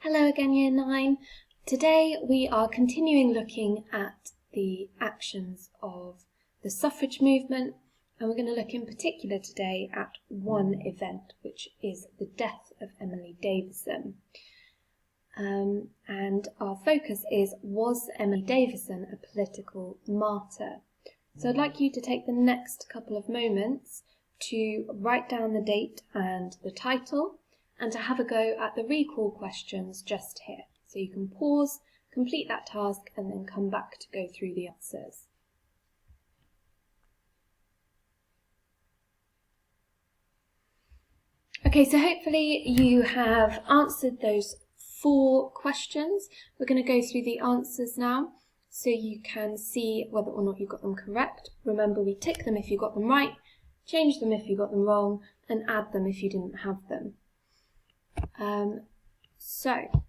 Hello again, Year 9. Today we are continuing looking at the actions of the suffrage movement, and we're going to look in particular today at one event, which is the death of Emily Davison. And our focus is, was Emily Davison a political martyr? So I'd like you to take the next couple of moments to write down the date and the title, and to have a go at the recall questions just here. So you can pause, complete that task, and then come back to go through the answers. Okay, so hopefully you have answered those 4 questions. We're going to go through the answers now, so you can see whether or not you got them correct. Remember, we tick them if you got them right, change them if you got them wrong, and add them if you didn't have them. So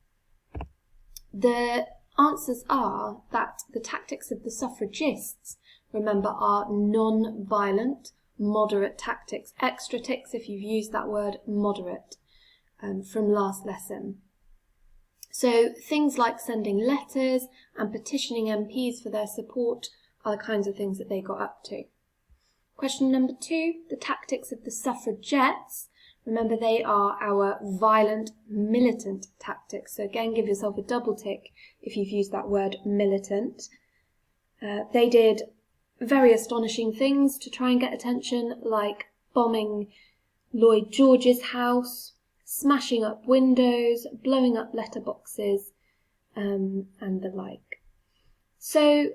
the answers are that the tactics of the suffragists, remember, are non-violent, moderate tactics. Extra ticks if you've used that word moderate from last lesson. So things like sending letters and petitioning MPs for their support are the kinds of things that they got up to. Question number 2, the tactics of the suffragettes. Remember, they are our violent, militant tactics. So again, give yourself a double tick if you've used that word militant. They did very astonishing things to try and get attention, like bombing Lloyd George's house, smashing up windows, blowing up letterboxes, and the like. So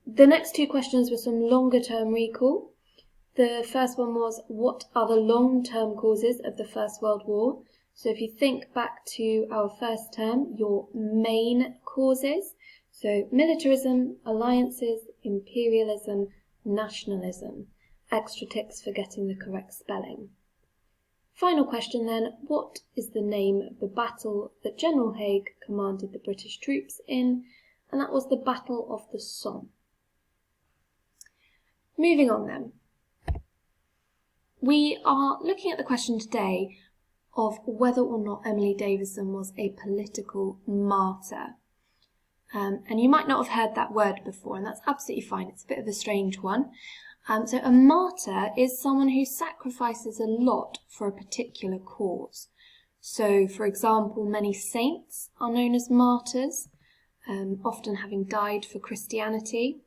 the next 2 questions were some longer term recall. The first one was, what are the long-term causes of the First World War? So if you think back to our first term, your main causes, so militarism, alliances, imperialism, nationalism. Extra ticks for getting the correct spelling. Final question then, what is the name of the battle that General Haig commanded the British troops in? And that was the Battle of the Somme. Moving on then. We are looking at the question today of whether or not Emily Davison was a political martyr. And you might not have heard that word before, and that's absolutely fine. It's a bit of a strange one. So a martyr is someone who sacrifices a lot for a particular cause. So, for example, many saints are known as martyrs, often having died for Christianity.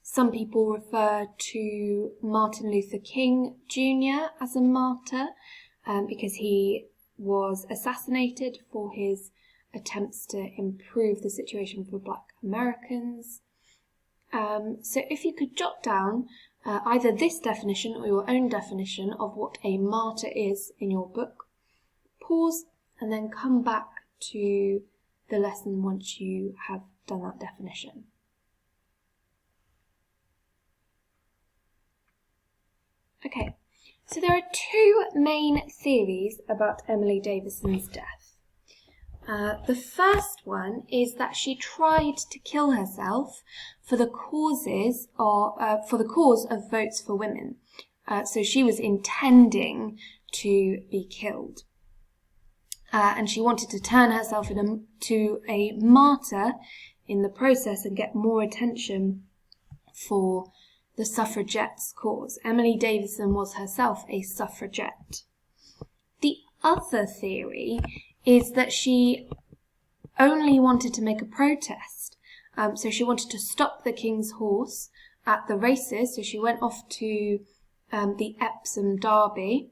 Some people refer to Martin Luther King Jr. as a martyr because he was assassinated for his attempts to improve the situation for Black Americans. So if you could jot down either this definition or your own definition of what a martyr is in your book, pause and then come back to the lesson once you have done that definition. Okay, so there are 2 main theories about Emily Davison's death. The first one is that she tried to kill herself for the cause of votes for women. So she was intending to be killed. And she wanted to turn herself into a martyr in the process and get more attention for the suffragettes' cause. Emily Davison was herself a suffragette. The other theory is that she only wanted to make a protest. So she wanted to stop the King's horse at the races. So she went off to the Epsom Derby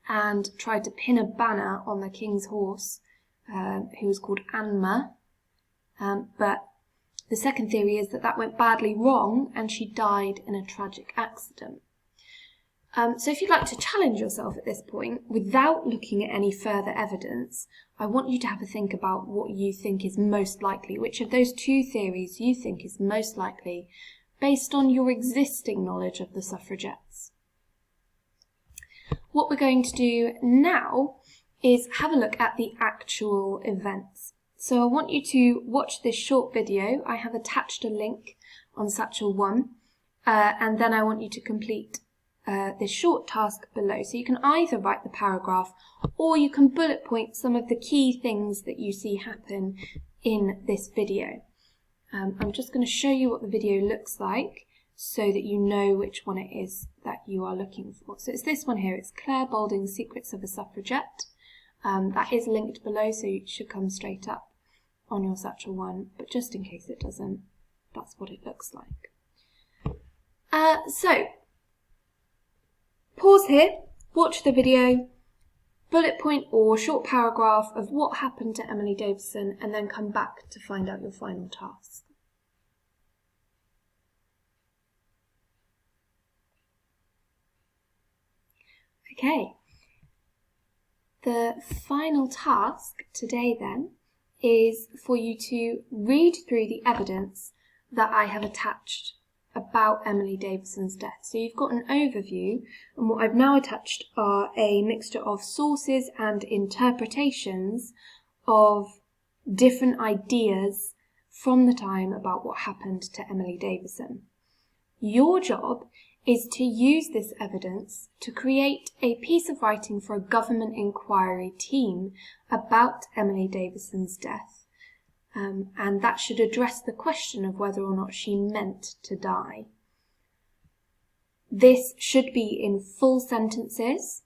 and tried to pin a banner on the King's horse, who was called Anma. But the second theory is that that went badly wrong and she died in a tragic accident. So if you'd like to challenge yourself at this point, without looking at any further evidence, I want you to have a think about what you think is most likely, which of those 2 theories you think is most likely based on your existing knowledge of the suffragettes. What we're going to do now is have a look at the actual events. So I want you to watch this short video. I have attached a link on Satchel 1, and then I want you to complete this short task below. So you can either write the paragraph or you can bullet point some of the key things that you see happen in this video. I'm just going to show you what the video looks like so that you know which one it is that you are looking for. So it's this one here. It's Claire Balding's Secrets of a Suffragette. That is linked below, so it should come straight up on your Satchel 1, but just in case it doesn't, that's what it looks like. So, pause here, watch the video, bullet point or short paragraph of what happened to Emily Davison, and then come back to find out your final task. Okay, the final task today then is for you to read through the evidence that I have attached about Emily Davison's death. So you've got an overview, and what I've now attached are a mixture of sources and interpretations of different ideas from the time about what happened to Emily Davison. Your job is to use this evidence to create a piece of writing for a government inquiry team about Emily Davison's death. And that should address the question of whether or not she meant to die. This should be in full sentences.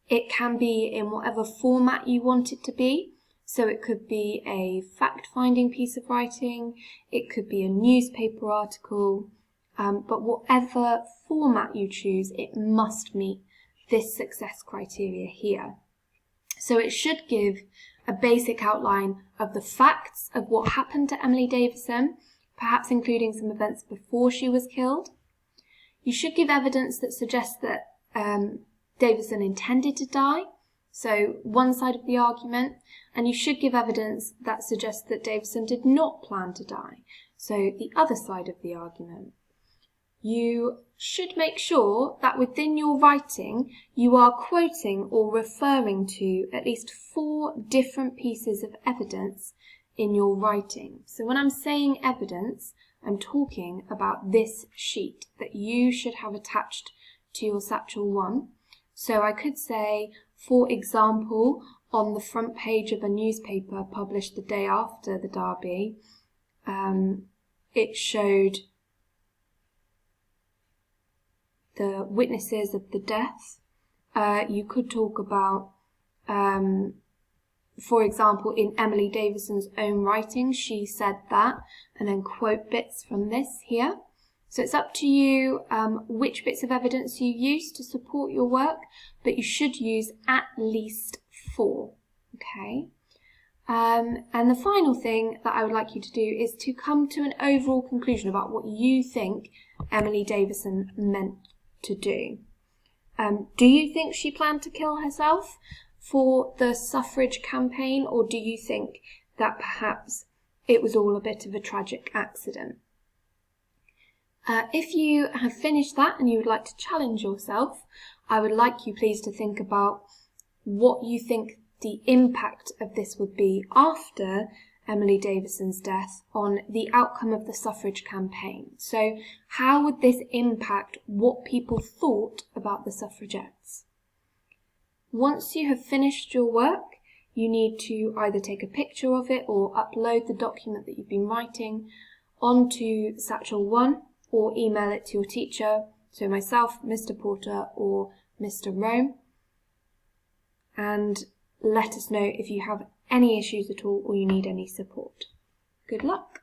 It can be in whatever format you want it to be. So it could be a fact-finding piece of writing, it could be a newspaper article, but whatever format you choose, it must meet this success criteria here. So it should give a basic outline of the facts of what happened to Emily Davison, perhaps including some events before she was killed. You should give evidence that suggests that Davison intended to die, so one side of the argument, and you should give evidence that suggests that Davison did not plan to die, so the other side of the argument. You should make sure that within your writing you are quoting or referring to at least 4 different pieces of evidence in your writing. So when I'm saying evidence, I'm talking about this sheet that you should have attached to your Satchel 1. So I could say, for example, on the front page of a newspaper published the day after the Derby, it showed the witnesses of the death. You could talk about, for example, in Emily Davison's own writing, she said that, and then quote bits from this here. So it's up to you which bits of evidence you use to support your work, but you should use at least 4, okay? And the final thing that I would like you to do is to come to an overall conclusion about what you think Emily Davison meant to do. Do you think she planned to kill herself for the suffrage campaign, or do you think that perhaps it was all a bit of a tragic accident? If you have finished that and you would like to challenge yourself, I would like you please to think about what you think the impact of this would be after Emily Davison's death on the outcome of the suffrage campaign. So how would this impact what people thought about the suffragettes? Once you have finished your work, you need to either take a picture of it or upload the document that you've been writing onto Satchel 1 or email it to your teacher, so myself, Mr. Porter or Mr. Rome, and let us know if you have any issues at all or you need any support. Good luck!